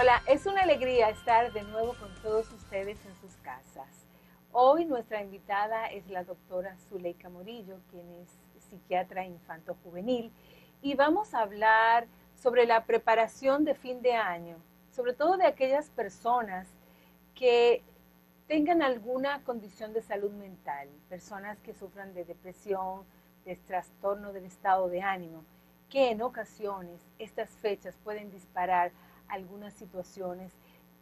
Hola, es una alegría estar de nuevo con todos ustedes en sus casas. Hoy nuestra invitada es la doctora Zuleika Morillo, quien es psiquiatra infanto-juvenil, y vamos a hablar sobre la preparación de fin de año, sobre todo de aquellas personas que tengan alguna condición de salud mental, personas que sufran de depresión, de trastorno del estado de ánimo, que en ocasiones estas fechas pueden disparar algunas situaciones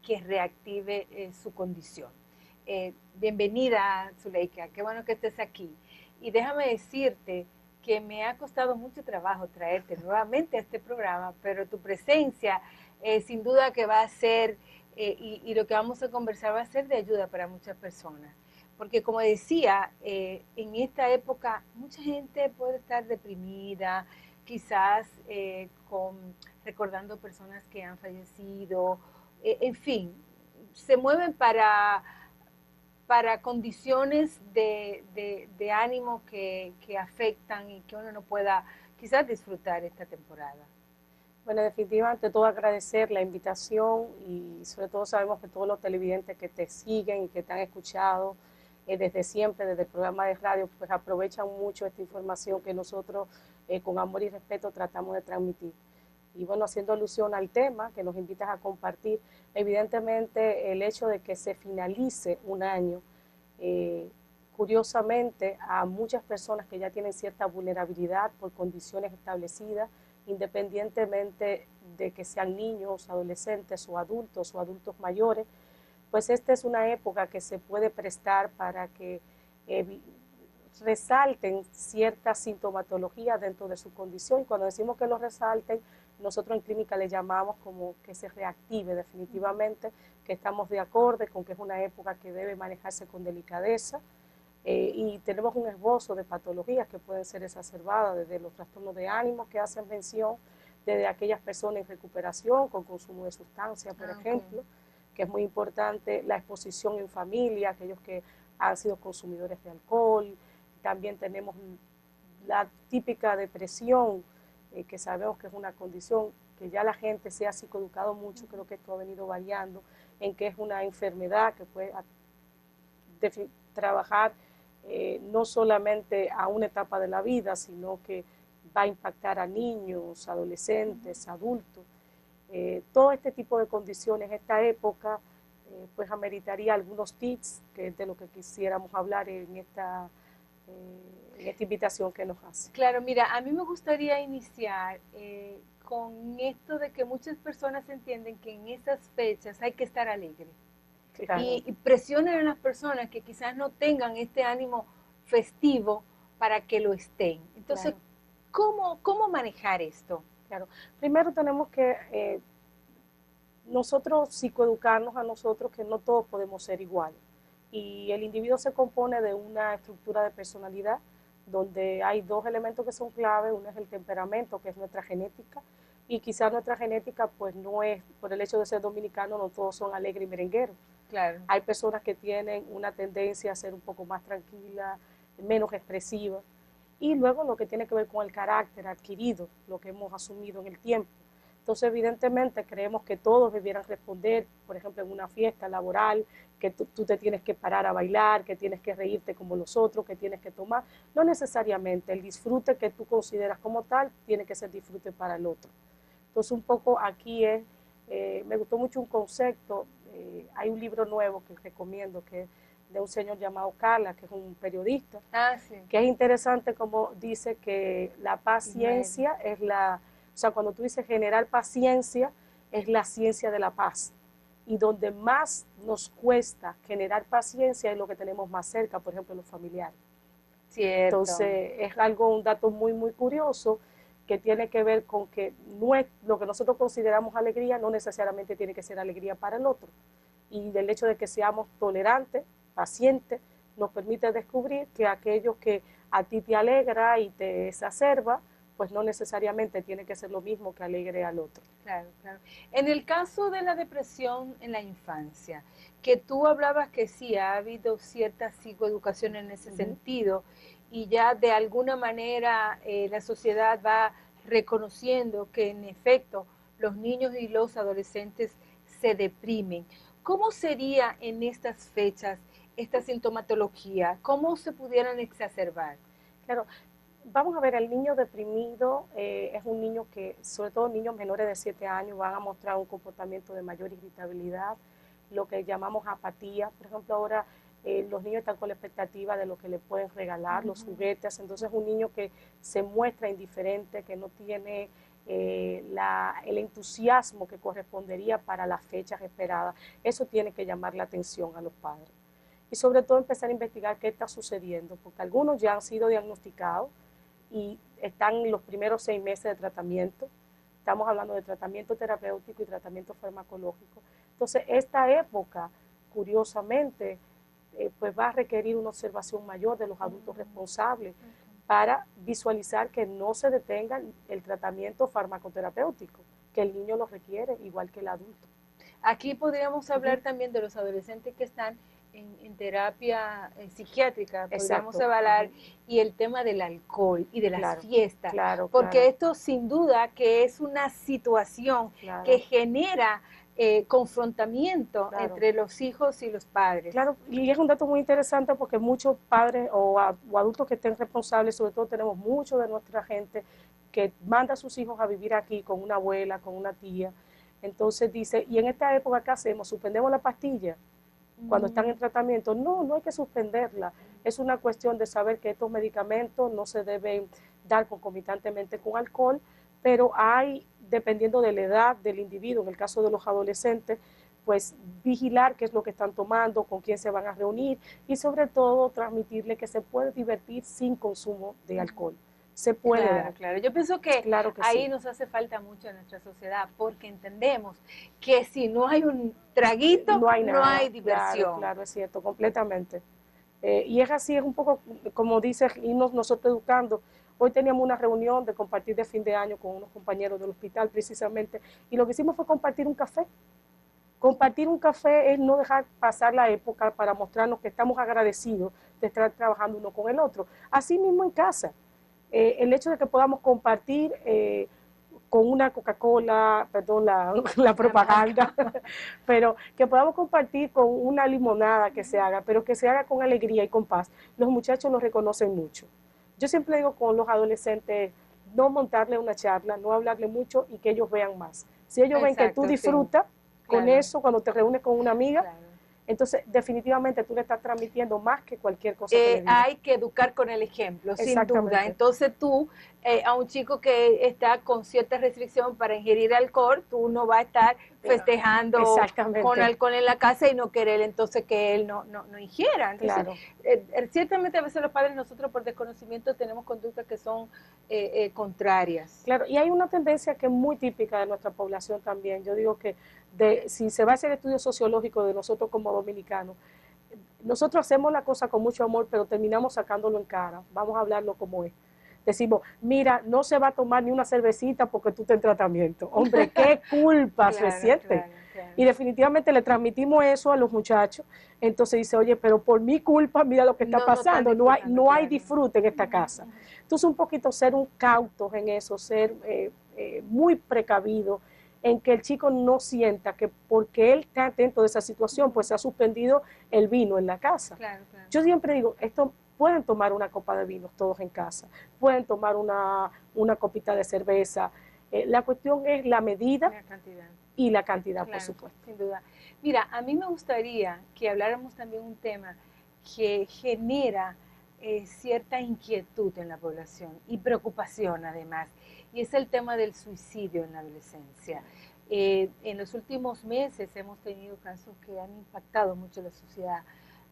que reactive su condición. Bienvenida, Zuleika, qué bueno que estés aquí. Y déjame decirte que me ha costado mucho trabajo traerte nuevamente a este programa, pero tu presencia sin duda que va a ser, y lo que vamos a conversar va a ser de ayuda para muchas personas. Porque como decía, en esta época mucha gente puede estar deprimida, quizás recordando personas que han fallecido, en fin, se mueven para condiciones de ánimo que afectan y que uno no pueda quizás disfrutar esta temporada. Bueno, definitivamente todo agradecer la invitación y sobre todo sabemos que todos los televidentes que te siguen y que te han escuchado desde siempre, desde el programa de radio, pues aprovechan mucho esta información que nosotros con amor y respeto tratamos de transmitir. Y bueno, haciendo alusión al tema que nos invitas a compartir, evidentemente el hecho de que se finalice un año, curiosamente a muchas personas que ya tienen cierta vulnerabilidad por condiciones establecidas, independientemente de que sean niños, adolescentes o adultos mayores, pues esta es una época que se puede prestar para que resalten ciertas sintomatologías dentro de su condición. Y cuando decimos que lo resalten, nosotros en clínica le llamamos como que se reactive definitivamente, que estamos de acuerdo con que es una época que debe manejarse con delicadeza. Y tenemos un esbozo de patologías que pueden ser exacerbadas, desde los trastornos de ánimo que hacen mención, desde aquellas personas en recuperación con consumo de sustancias, por ejemplo, que es muy importante, la exposición en familia, aquellos que han sido consumidores de alcohol. También tenemos la típica depresión, que sabemos que es una condición que ya la gente se ha psicoeducado mucho, creo que esto ha venido variando, en que es una enfermedad que puede trabajar no solamente a una etapa de la vida, sino que va a impactar a niños, adolescentes, adultos. Todo este tipo de condiciones, esta época, pues ameritaría algunos tips, que es de lo que quisiéramos hablar en esta invitación que nos hace. Claro, mira, a mí me gustaría iniciar con esto de que muchas personas entienden que en estas fechas hay que estar alegre. Claro. Y presionan a las personas que quizás no tengan este ánimo festivo para que lo estén. Entonces, claro. ¿Cómo manejar esto? Claro, primero tenemos que nosotros psicoeducarnos a nosotros que no todos podemos ser iguales. Y el individuo se compone de una estructura de personalidad donde hay dos elementos que son clave. Uno es el temperamento, que es nuestra genética, y quizás nuestra genética pues no es, por el hecho de ser dominicano, no todos son alegres y merengueros. Claro. Hay personas que tienen una tendencia a ser un poco más tranquila, menos expresiva, y luego lo que tiene que ver con el carácter adquirido, lo que hemos asumido en el tiempo. Entonces, evidentemente, creemos que todos debieran responder, por ejemplo, en una fiesta laboral, que tú te tienes que parar a bailar, que tienes que reírte como los otros, que tienes que tomar. No necesariamente, el disfrute que tú consideras como tal tiene que ser disfrute para el otro. Entonces, un poco aquí me gustó mucho un concepto, hay un libro nuevo que recomiendo, que es de un señor llamado Carla, que es un periodista, sí. Que es interesante como dice que la paciencia es la, o sea, cuando tú dices generar paciencia, es la ciencia de la paz. Y donde más nos cuesta generar paciencia es lo que tenemos más cerca, por ejemplo, los familiares. Cierto. Entonces, es algo, un dato muy, muy curioso, que tiene que ver con que lo que nosotros consideramos alegría no necesariamente tiene que ser alegría para el otro. Y del hecho de que seamos tolerantes, pacientes, nos permite descubrir que aquello que a ti te alegra y te exacerba, pues no necesariamente tiene que ser lo mismo que alegre al otro. Claro, claro. En el caso de la depresión en la infancia, que tú hablabas que sí, ha habido cierta psicoeducación en ese sentido, y ya de alguna manera la sociedad va reconociendo que en efecto los niños y los adolescentes se deprimen. ¿Cómo sería en estas fechas esta sintomatología? ¿Cómo se pudieran exacerbar? Claro, vamos a ver, el niño deprimido es un niño que, sobre todo niños menores de 7 años, van a mostrar un comportamiento de mayor irritabilidad, lo que llamamos apatía. Por ejemplo, ahora los niños están con la expectativa de lo que le pueden regalar, los juguetes. Entonces, un niño que se muestra indiferente, que no tiene el entusiasmo que correspondería para las fechas esperadas, eso tiene que llamar la atención a los padres. Y sobre todo empezar a investigar qué está sucediendo, porque algunos ya han sido diagnosticados y están en los primeros 6 meses de tratamiento. Estamos hablando de tratamiento terapéutico y tratamiento farmacológico. Entonces, esta época, curiosamente, pues va a requerir una observación mayor de los adultos responsables para visualizar que no se detenga el tratamiento farmacoterapéutico, que el niño lo requiere igual que el adulto. Aquí podríamos hablar también de los adolescentes que están en terapia psiquiátrica, podríamos hablar, y el tema del alcohol y de las fiestas, porque esto sin duda que es una situación que genera confrontamiento entre los hijos y los padres. Claro, y es un dato muy interesante porque muchos padres o adultos que estén responsables, sobre todo tenemos mucho de nuestra gente que manda a sus hijos a vivir aquí con una abuela, con una tía. Entonces dice, ¿y en esta época qué hacemos? ¿Suspendemos la pastilla cuando están en tratamiento? No, no hay que suspenderla. Es una cuestión de saber que estos medicamentos no se deben dar concomitantemente con alcohol, pero hay, dependiendo de la edad del individuo, en el caso de los adolescentes, pues vigilar qué es lo que están tomando, con quién se van a reunir y sobre todo transmitirle que se puede divertir sin consumo de alcohol. Se puede dar. Claro. Yo pienso que, ahí sí nos hace falta mucho en nuestra sociedad porque entendemos que si no hay un traguito, no hay diversión. Claro, es cierto, completamente. Y es así, es un poco como dice, irnos nosotros educando. Hoy teníamos una reunión de compartir de fin de año con unos compañeros del hospital precisamente y lo que hicimos fue compartir un café. Compartir un café es no dejar pasar la época para mostrarnos que estamos agradecidos de estar trabajando uno con el otro. Así mismo en casa. El hecho de que podamos compartir con una Coca-Cola, perdón la propaganda, pero que podamos compartir con una limonada que se haga, pero que se haga con alegría y con paz. Los muchachos lo reconocen mucho. Yo siempre digo con los adolescentes, no montarle una charla, no hablarle mucho y que ellos vean más. Si ellos ven que tú disfrutas con eso, cuando te reúnes con una amiga, entonces definitivamente tú le estás transmitiendo más que cualquier cosa que le digas. Hay que educar con el ejemplo, sin duda. Entonces tú, a un chico que está con cierta restricción para ingerir alcohol, tú no vas a estar festejando con alcohol en la casa y no querer entonces que él no ingiera. Entonces, ciertamente a veces los padres nosotros por desconocimiento tenemos conductas que son contrarias. Claro, y hay una tendencia que es muy típica de nuestra población también. Yo digo que si se va a hacer estudio sociológico de nosotros como dominicanos, nosotros hacemos la cosa con mucho amor, pero terminamos sacándolo en cara. Vamos a hablarlo como es. Decimos, mira, no se va a tomar ni una cervecita porque tú estás en tratamiento. Hombre, qué culpa se siente. Y definitivamente le transmitimos eso a los muchachos. Entonces dice, oye, pero por mi culpa, mira lo que está pasando. No hay disfrute en esta casa. Entonces un poquito ser un cautos en eso, ser muy precavido en que el chico no sienta que porque él está atento de esa situación, pues se ha suspendido el vino en la casa. Yo siempre digo, esto pueden tomar una copa de vino todos en casa, pueden tomar una copita de cerveza. La cuestión es la medida y la cantidad, por supuesto. Sin duda. Mira, a mí me gustaría que habláramos también un tema que genera cierta inquietud en la población y preocupación además, y es el tema del suicidio en la adolescencia. En los últimos meses hemos tenido casos que han impactado mucho la sociedad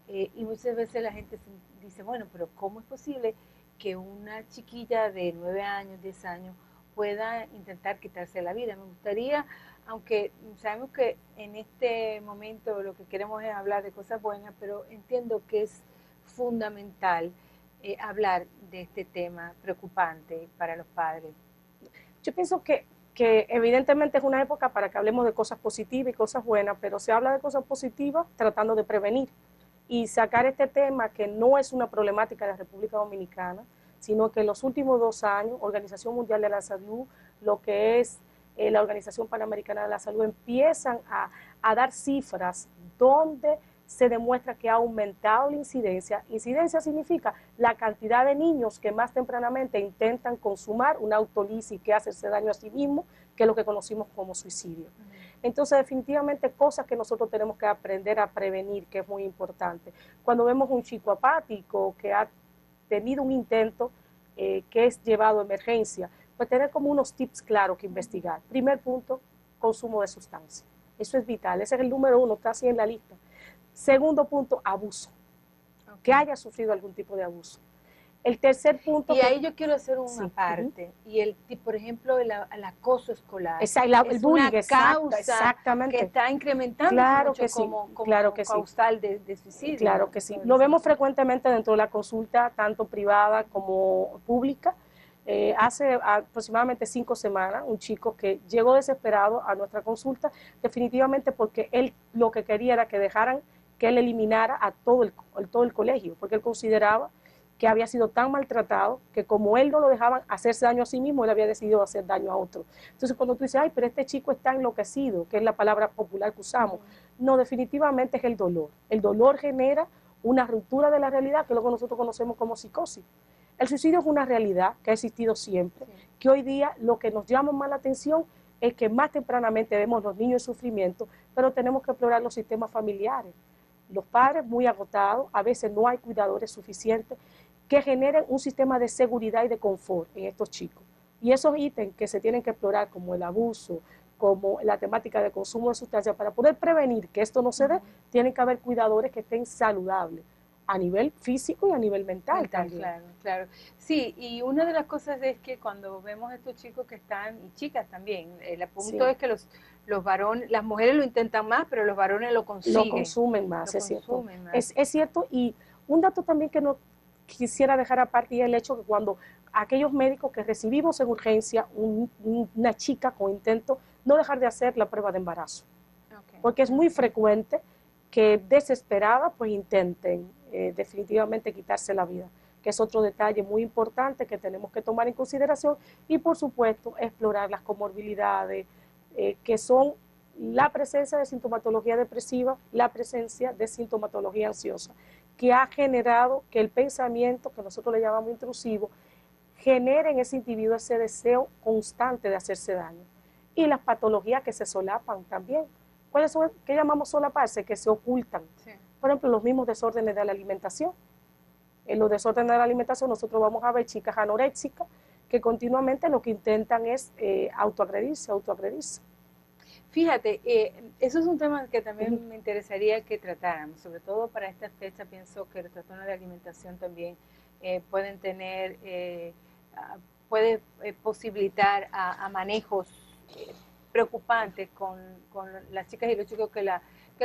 y muchas veces la gente dice, bueno, pero ¿cómo es posible que una chiquilla de 9 años, 10 años pueda intentar quitarse la vida? Me gustaría, aunque sabemos que en este momento lo que queremos es hablar de cosas buenas, pero entiendo que es fundamental hablar de este tema preocupante para los padres. Yo pienso que evidentemente es una época para que hablemos de cosas positivas y cosas buenas, pero se habla de cosas positivas tratando de prevenir y sacar este tema que no es una problemática de la República Dominicana, sino que en los últimos 2 años, Organización Mundial de la Salud, lo que es la Organización Panamericana de la Salud, empiezan a dar cifras donde se demuestra que ha aumentado la incidencia. Incidencia significa la cantidad de niños que más tempranamente intentan consumar una autolisis, que hacerse daño a sí mismo, que es lo que conocimos como suicidio. Entonces, definitivamente, cosas que nosotros tenemos que aprender a prevenir, que es muy importante. Cuando vemos un chico apático que ha tenido un intento que es llevado a emergencia, pues tener como unos tips claros que investigar. Primer punto, consumo de sustancias. Eso es vital, ese es el número 1, está así en la lista. Segundo punto, abuso, que haya sufrido algún tipo de abuso. El tercer punto... Y ahí yo quiero hacer una parte, y por ejemplo, el acoso escolar. El bullying, una causa exactamente. Que está incrementando claro mucho que sí, como claro que causal de suicidio. Claro que sí. Lo vemos frecuentemente dentro de la consulta, tanto privada como pública. Hace aproximadamente 5 semanas, un chico que llegó desesperado a nuestra consulta, definitivamente porque él lo que quería era que dejaran que él eliminara a todo el colegio, porque él consideraba que había sido tan maltratado que como él no lo dejaban hacerse daño a sí mismo, él había decidido hacer daño a otro. Entonces cuando tú dices, ay, pero este chico está enloquecido, que es la palabra popular que usamos, no, definitivamente es el dolor. El dolor genera una ruptura de la realidad, que es lo que nosotros conocemos como psicosis. El suicidio es una realidad que ha existido siempre, que hoy día lo que nos llama más la atención es que más tempranamente vemos los niños en sufrimiento, pero tenemos que explorar los sistemas familiares. Los padres muy agotados, a veces no hay cuidadores suficientes que generen un sistema de seguridad y de confort en estos chicos. Y esos ítems que se tienen que explorar, como el abuso, como la temática de consumo de sustancias, para poder prevenir que esto no se dé, tienen que haber cuidadores que estén saludables a nivel físico y a nivel mental también. Claro, claro. Sí, y una de las cosas es que cuando vemos a estos chicos que están, y chicas también, el punto es que los varones, las mujeres lo intentan más, pero los varones lo consiguen. Lo consumen más, es cierto. Es cierto, y un dato también que no quisiera dejar aparte es el hecho que cuando aquellos médicos que recibimos en urgencia una chica con intento, no dejar de hacer la prueba de embarazo. Porque es muy frecuente que desesperada pues intenten definitivamente quitarse la vida, que es otro detalle muy importante que tenemos que tomar en consideración, y por supuesto explorar las comorbilidades que son la presencia de sintomatología depresiva, la presencia de sintomatología ansiosa, que ha generado que el pensamiento, que nosotros le llamamos intrusivo, genere en ese individuo ese deseo constante de hacerse daño. Y las patologías que se solapan también. ¿Cuáles son? ¿Qué llamamos solaparse? Que se ocultan. Sí. Por ejemplo, los mismos desórdenes de la alimentación. En los desórdenes de la alimentación nosotros vamos a ver chicas anoréxicas que continuamente lo que intentan es autoagredirse. Fíjate, eso es un tema que también me interesaría que tratáramos, sobre todo para esta fecha. Pienso que los trastornos de alimentación también pueden tener, puede posibilitar a manejos preocupantes con las chicas y los chicos que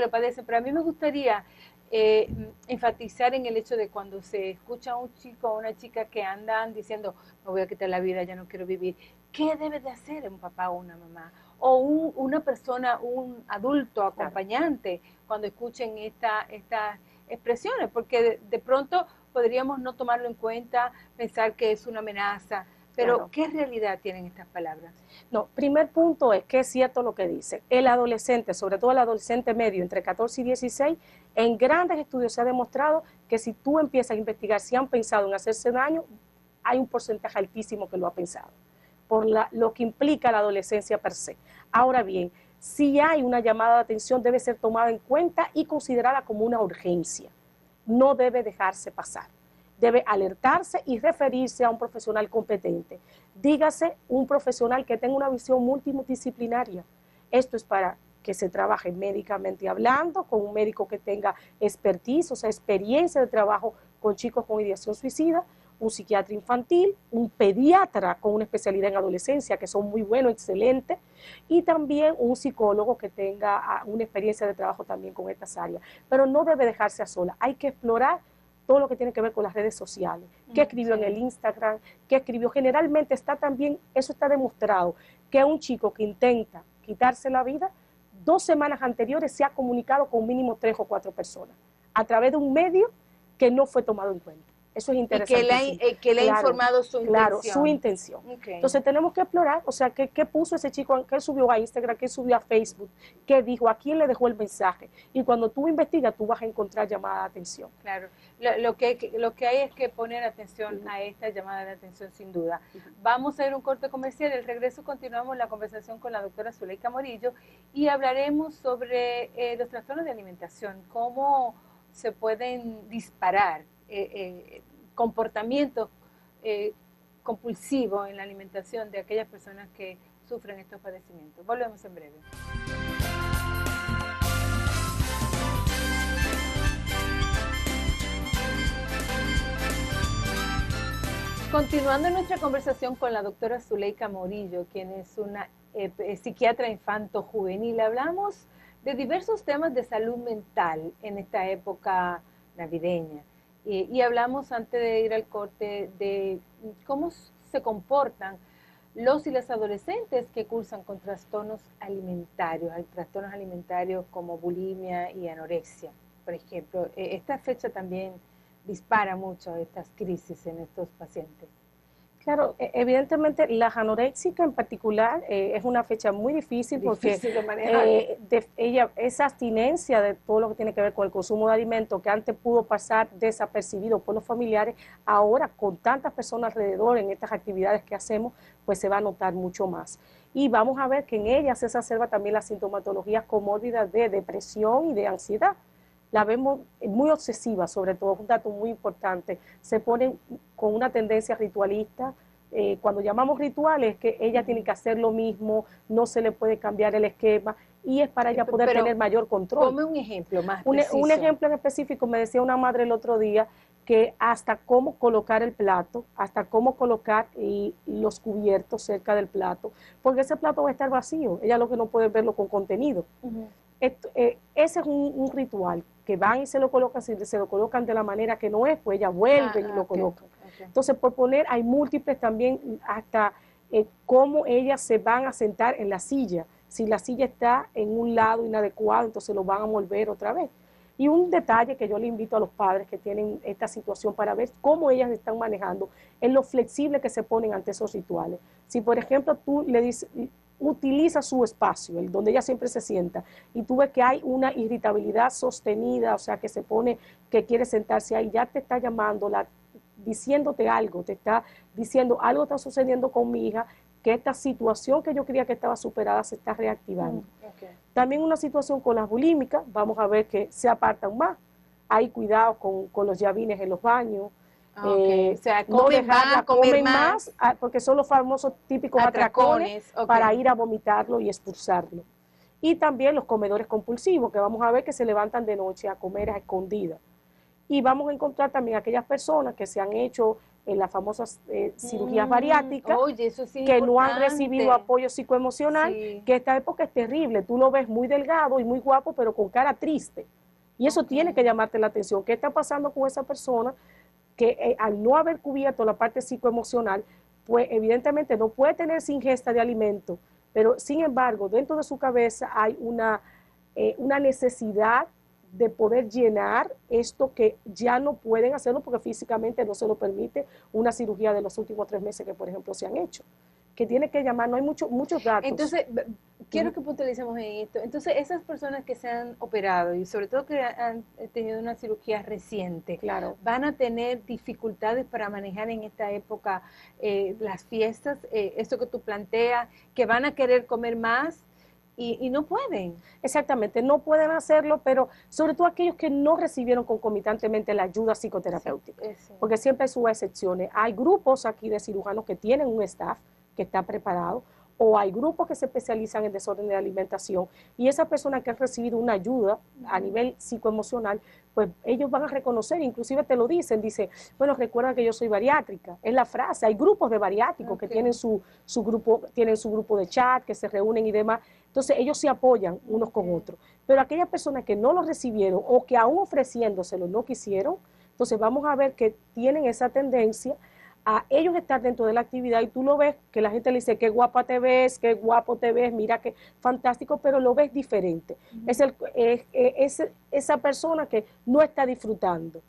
lo padecen. Pero a mí me gustaría enfatizar en el hecho de cuando se escucha a un chico o una chica que andan diciendo, me voy a quitar la vida, ya no quiero vivir. ¿Qué debe de hacer un papá o una mamá? O una persona, un adulto acompañante, cuando escuchen estas expresiones, porque de pronto podríamos no tomarlo en cuenta, pensar que es una amenaza, pero ¿qué realidad tienen estas palabras? No, primer punto es que es cierto lo que dice. El adolescente, sobre todo el adolescente medio, entre 14 y 16, en grandes estudios se ha demostrado que si tú empiezas a investigar si han pensado en hacerse daño, hay un porcentaje altísimo que lo ha pensado, por lo que implica la adolescencia per se. Ahora bien, si hay una llamada de atención, debe ser tomada en cuenta y considerada como una urgencia. No debe dejarse pasar. Debe alertarse y referirse a un profesional competente. Dígase un profesional que tenga una visión multidisciplinaria. Esto es para que se trabaje médicamente hablando, con un médico que tenga expertise, o sea, experiencia de trabajo con chicos con ideación suicida, un psiquiatra infantil, un pediatra con una especialidad en adolescencia, que son muy buenos, excelentes, y también un psicólogo que tenga una experiencia de trabajo también con estas áreas. Pero no debe dejarse a sola, hay que explorar todo lo que tiene que ver con las redes sociales, qué escribió en el Instagram, qué escribió. Generalmente está también, eso está demostrado, que un chico que intenta quitarse la vida, 2 semanas anteriores se ha comunicado con mínimo 3 o 4 personas, a través de un medio que no fue tomado en cuenta. Eso es Y interesantísimo. que le ha Claro, informado su intención. claro, su intención. Okay. Entonces tenemos que explorar, o sea, ¿qué puso ese chico? ¿Qué subió a Instagram? ¿Qué subió a Facebook? ¿Qué dijo? ¿A quién le dejó el mensaje? Y cuando tú investigas, tú vas a encontrar llamada de atención. Claro, lo que hay es que poner atención a esta llamada de atención, sin duda. Vamos a ir a un corte comercial. Al regreso continuamos la conversación con la doctora Zuleika Morillo y hablaremos sobre los trastornos de alimentación, cómo se pueden disparar comportamientos compulsivos en la alimentación de aquellas personas que sufren estos padecimientos. Volvemos en breve. Continuando nuestra conversación con la doctora Zuleika Morillo, quien es una psiquiatra infanto-juvenil, hablamos de diversos temas de salud mental en esta época navideña. Y hablamos antes de ir al corte de cómo se comportan los y las adolescentes que cursan con trastornos alimentarios. Hay trastornos alimentarios como bulimia y anorexia, por ejemplo. Esta fecha también dispara mucho estas crisis en estos pacientes. Claro, evidentemente la anoréxica en particular es una fecha muy difícil porque de manejar. Esa abstinencia de todo lo que tiene que ver con el consumo de alimentos que antes pudo pasar desapercibido por los familiares, ahora con tantas personas alrededor en estas actividades que hacemos, pues se va a notar mucho más. Y vamos a ver que en ella se exacerba también las sintomatologías comórbidas de depresión y de ansiedad. La vemos muy obsesiva, sobre todo, es un dato muy importante. Se ponen con una tendencia ritualista. Cuando llamamos rituales, que ella tiene que hacer lo mismo, no se le puede cambiar el esquema, y es para ella poder tener mayor control. Ponme un ejemplo más preciso. Un ejemplo en específico, me decía una madre el otro día, que hasta cómo colocar el plato, hasta cómo colocar los cubiertos cerca del plato, porque ese plato va a estar vacío, ella lo que no puede verlo con contenido. Ese es un ritual que van y se lo colocan, si se lo colocan de la manera que no es, pues ella vuelve y lo colocan. Entonces, por poner, hay múltiples también hasta cómo ellas se van a sentar en la silla. Si la silla está en un lado inadecuado, entonces lo van a volver otra vez. Y un detalle que yo le invito a los padres que tienen esta situación para ver cómo ellas están manejando es lo flexible que se ponen ante esos rituales. Si, por ejemplo, tú le dices, utiliza su espacio, el donde ella siempre se sienta, y tú ves que hay una irritabilidad sostenida, o sea, que se pone, que quiere sentarse ahí, ya te está llamando, diciéndote algo, te está diciendo, algo está sucediendo con mi hija, que esta situación que yo creía que estaba superada se está reactivando. También una situación con las bulímicas, vamos a ver que se apartan más, hay cuidado con los llavines en los baños, o sea, comen más, porque son los famosos típicos atracones para ir a vomitarlo y expulsarlo. Y también los comedores compulsivos, que vamos a ver que se levantan de noche a comer a escondidas. Y vamos a encontrar también aquellas personas que se han hecho en las famosas cirugías bariátricas, que no han recibido apoyo psicoemocional, que esta época es terrible. Tú lo ves muy delgado y muy guapo, pero con cara triste. Y eso tiene que llamarte la atención. ¿Qué está pasando con esa persona? Que al no haber cubierto la parte psicoemocional, pues evidentemente no puede tener ingesta de alimento, pero sin embargo, dentro de su cabeza hay una necesidad de poder llenar esto que ya no pueden hacerlo porque físicamente no se lo permite una cirugía de los últimos 3 meses que, por ejemplo, se han hecho. Que tiene que llamar, no hay muchos datos. Entonces, quiero que puntualicemos en esto. Entonces, esas personas que se han operado y sobre todo que han tenido una cirugía reciente, van a tener dificultades para manejar en esta época las fiestas, esto que tú planteas, que van a querer comer más y no pueden. Exactamente, no pueden hacerlo, pero sobre todo aquellos que no recibieron concomitantemente la ayuda psicoterapéutica, porque siempre hay sus excepciones. Hay grupos aquí de cirujanos que tienen un staff que está preparado, o hay grupos que se especializan en desorden de alimentación, y esas personas que han recibido una ayuda a nivel psicoemocional, pues ellos van a reconocer, inclusive te lo dicen, bueno, recuerda que yo soy bariátrica, es la frase. Hay grupos de bariátricos que tienen su grupo de chat, que se reúnen y demás, entonces ellos se apoyan unos con otros, pero aquellas personas que no lo recibieron o que aún ofreciéndoselo no quisieron, entonces vamos a ver que tienen esa tendencia a ellos estar dentro de la actividad, y tú lo ves, que la gente le dice, qué guapa te ves, qué guapo te ves, mira qué fantástico, pero lo ves diferente. Es esa persona que no está disfrutando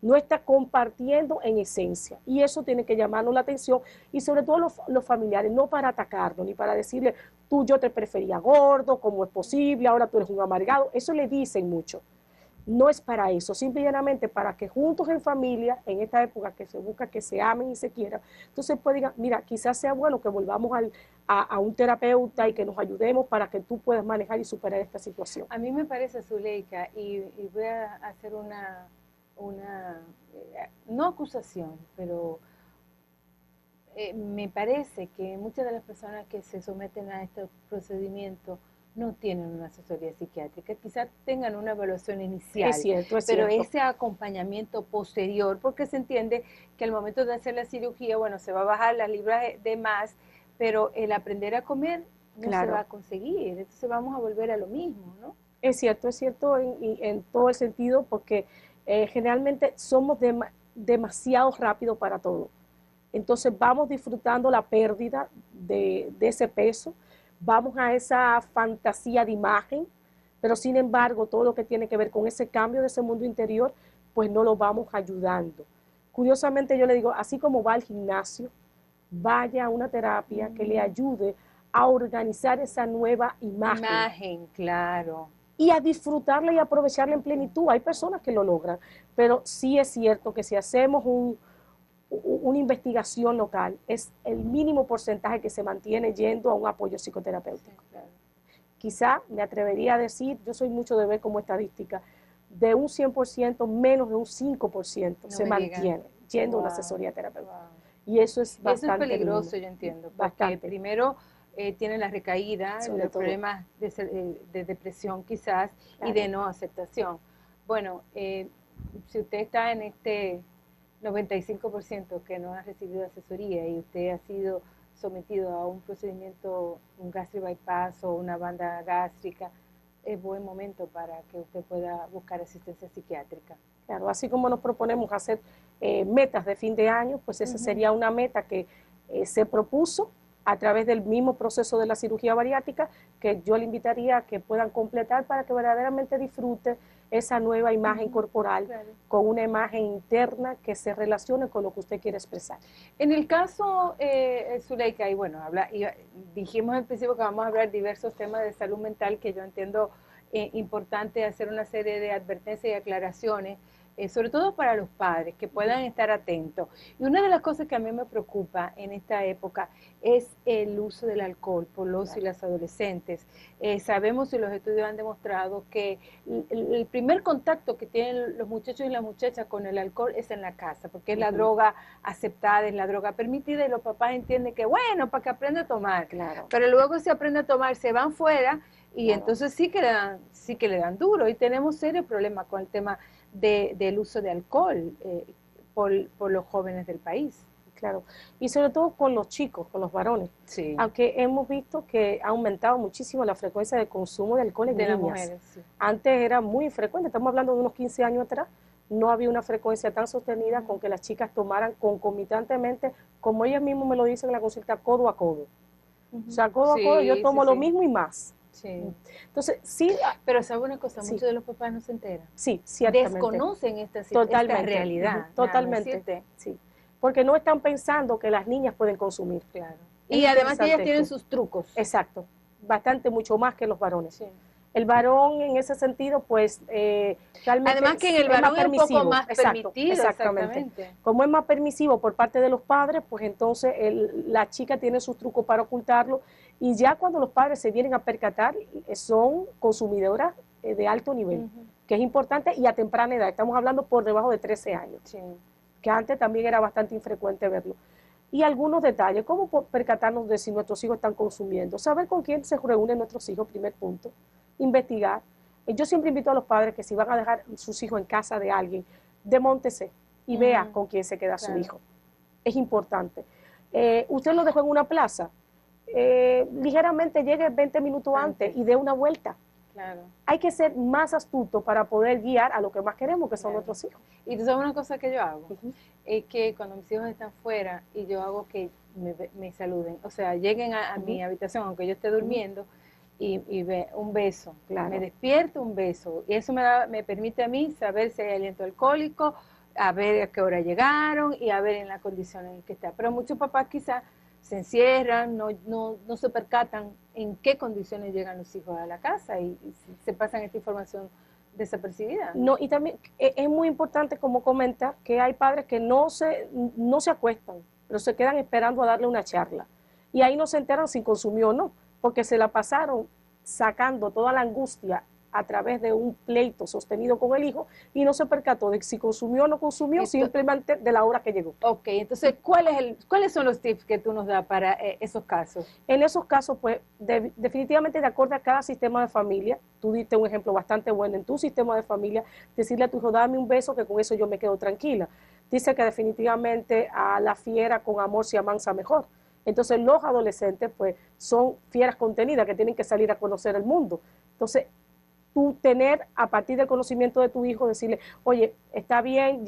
no está compartiendo en esencia. Y eso tiene que llamarnos la atención, y sobre todo los familiares, no para atacarnos, ni para decirle, tú yo te prefería gordo, ¿cómo es posible? Ahora tú eres un amargado. Eso le dicen mucho. No es para eso, simplemente para que juntos en familia, en esta época que se busca que se amen y se quieran, entonces pues digan, mira, quizás sea bueno que volvamos a un terapeuta y que nos ayudemos para que tú puedas manejar y superar esta situación. A mí me parece, Zuleika, y voy a hacer no acusación, pero me parece que muchas de las personas que se someten a este procedimiento no tienen una asesoría psiquiátrica, quizás tengan una evaluación inicial, pero ese acompañamiento posterior, porque se entiende que al momento de hacer la cirugía, bueno, se va a bajar las libras de más, pero el aprender a comer no se va a conseguir, entonces vamos a volver a lo mismo, ¿no? Es cierto en todo el sentido, porque generalmente somos demasiado rápidos para todo. Entonces vamos disfrutando la pérdida de ese peso, vamos a esa fantasía de imagen, pero sin embargo todo lo que tiene que ver con ese cambio de ese mundo interior, pues no lo vamos ayudando. Curiosamente yo le digo, así como va al gimnasio, vaya a una terapia que le ayude a organizar esa nueva imagen. Imagen, claro. Y a disfrutarla y aprovecharla en plenitud. Hay personas que lo logran, pero sí es cierto que si hacemos una investigación local, es el mínimo porcentaje que se mantiene yendo a un apoyo psicoterapéutico. Sí, claro. Quizá me atrevería a decir, yo soy mucho de ver como estadística, de un 100%, menos de un 5% no se mantiene yendo a una asesoría terapéutica. Wow. Y eso es bastante... Eso es peligroso, yo entiendo, porque primero tiene la recaída, los problemas de depresión quizás, claro, y de no aceptación. Bueno, si usted está en este 95% que no ha recibido asesoría y usted ha sido sometido a un procedimiento, un gastric bypass o una banda gástrica, es buen momento para que usted pueda buscar asistencia psiquiátrica. Claro, así como nos proponemos hacer metas de fin de año, pues esa sería una meta que se propuso a través del mismo proceso de la cirugía bariátrica, que yo le invitaría a que puedan completar para que verdaderamente disfruten esa nueva imagen corporal, claro, con una imagen interna que se relacione con lo que usted quiere expresar. En el caso, Zuleika, y bueno, dijimos al principio que vamos a hablar de diversos temas de salud mental, que yo entiendo importante hacer una serie de advertencias y aclaraciones, sobre todo para los padres, que puedan estar atentos. Y una de las cosas que a mí me preocupa en esta época es el uso del alcohol por los y las adolescentes. Sabemos y los estudios han demostrado que el primer contacto que tienen los muchachos y las muchachas con el alcohol es en la casa, porque es la droga aceptada, es la droga permitida, y los papás entienden que, bueno, para que aprenda a tomar. Claro. Pero luego se aprende a tomar, se van fuera y claro, entonces sí que le dan duro, y tenemos serios problemas con el tema del uso de alcohol por los jóvenes del país. Claro, y sobre todo con los chicos, con los varones. Sí. Aunque hemos visto que ha aumentado muchísimo la frecuencia de consumo de alcohol en niñas. Las mujeres, sí. Antes era muy frecuente, estamos hablando de unos 15 años atrás, no había una frecuencia tan sostenida con que las chicas tomaran concomitantemente, como ellas mismas me lo dicen en la consulta, codo a codo. O sea, codo a codo, yo tomo lo mismo y más. Sí. Entonces, sí. Pero sabe una cosa, muchos de los papás no se enteran. Sí, ciertamente. Desconocen esta realidad. Totalmente, sí. Porque no están pensando que las niñas pueden consumir. Claro. Y además ellas tienen sus trucos. Exacto, bastante, mucho más que los varones. Sí. El varón en ese sentido, pues, realmente además que en el varón es un poco más permitido. Exactamente. Como es más permisivo por parte de los padres, pues entonces la chica tiene sus trucos para ocultarlo, y ya cuando los padres se vienen a percatar, son consumidoras de alto nivel, que es importante, y a temprana edad, estamos hablando por debajo de 13 años, que antes también era bastante infrecuente verlo. Y algunos detalles, ¿cómo percatarnos de si nuestros hijos están consumiendo? Saber con quién se reúnen nuestros hijos, primer punto. Investigar. Yo siempre invito a los padres que si van a dejar sus hijos en casa de alguien, demóntese y vea con quién se queda su hijo. Es importante. Usted lo dejó en una plaza, ligeramente llegue 20 minutos antes y dé una vuelta. Claro. Hay que ser más astuto para poder guiar a lo que más queremos, que son nuestros hijos. Y tú sabes una cosa que yo hago, es que cuando mis hijos están fuera y yo hago que me saluden, o sea, lleguen a mi habitación, aunque yo esté durmiendo, y un beso, claro, me despierto, un beso, y eso me permite a mí saber si hay aliento alcohólico, a ver a qué hora llegaron y a ver en las condiciones en que está. Pero muchos papás quizás se encierran, no se percatan en qué condiciones llegan los hijos a la casa y se pasan esta información desapercibida. No, y también es muy importante, como comenta, que hay padres que no se acuestan, pero se quedan esperando a darle una charla. Y ahí no se enteran si consumió o no, porque se la pasaron sacando toda la angustia a través de un pleito sostenido con el hijo y no se percató de si consumió o no consumió, simplemente de la hora que llegó. Ok, entonces, ¿cuáles son los tips que tú nos das para esos casos? En esos casos, pues, definitivamente de acuerdo a cada sistema de familia, tú diste un ejemplo bastante bueno en tu sistema de familia, decirle a tu hijo, dame un beso, que con eso yo me quedo tranquila. Dice que definitivamente a la fiera con amor se amansa mejor. Entonces, los adolescentes, pues, son fieras contenidas que tienen que salir a conocer el mundo. Entonces, tú tener a partir del conocimiento de tu hijo, decirle, oye, está bien,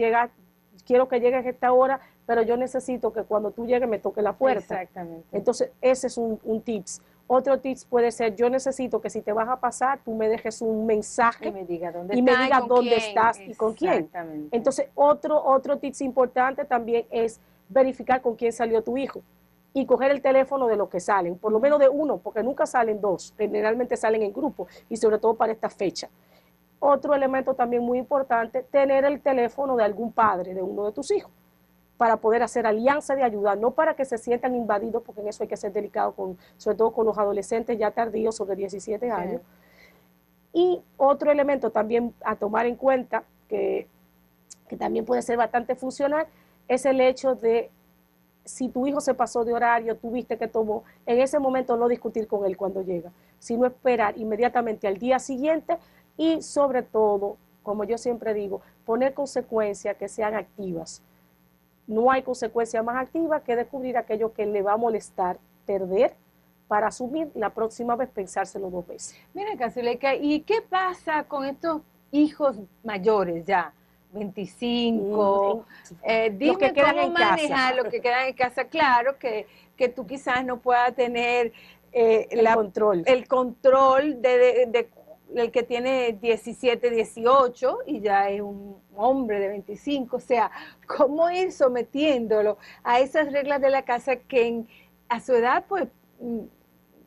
quiero que llegues a esta hora, pero yo necesito que cuando tú llegues me toque la puerta. Exactamente. Entonces, ese es un tips. Otro tips puede ser, yo necesito que si te vas a pasar, tú me dejes un mensaje y me digas dónde estás y con quién. Entonces, otro tips importante también es verificar con quién salió tu hijo y coger el teléfono de los que salen, por lo menos de uno, porque nunca salen dos, generalmente salen en grupo y sobre todo para esta fecha. Otro elemento también muy importante, tener el teléfono de algún padre, de uno de tus hijos, para poder hacer alianza de ayuda, no para que se sientan invadidos, porque en eso hay que ser delicado, sobre todo con los adolescentes ya tardíos, sobre 17 años. Y otro elemento también a tomar en cuenta, que también puede ser bastante funcional, es el hecho de si tu hijo se pasó de horario, tú viste que tomó, en ese momento no discutir con él cuando llega, sino esperar inmediatamente al día siguiente y sobre todo, como yo siempre digo, poner consecuencias que sean activas. No hay consecuencia más activa que descubrir aquello que le va a molestar, perder, para asumir la próxima vez pensárselo 2 veces. Mira, Zuleika, ¿y qué pasa con estos hijos mayores ya? 25, dime que quedan cómo en manejar casa. Los que quedan en casa. Claro que tú quizás no puedas tener el control del que tiene 17, 18 y ya es un hombre de 25. O sea, ¿cómo ir sometiéndolo a esas reglas de la casa que a su edad, pues,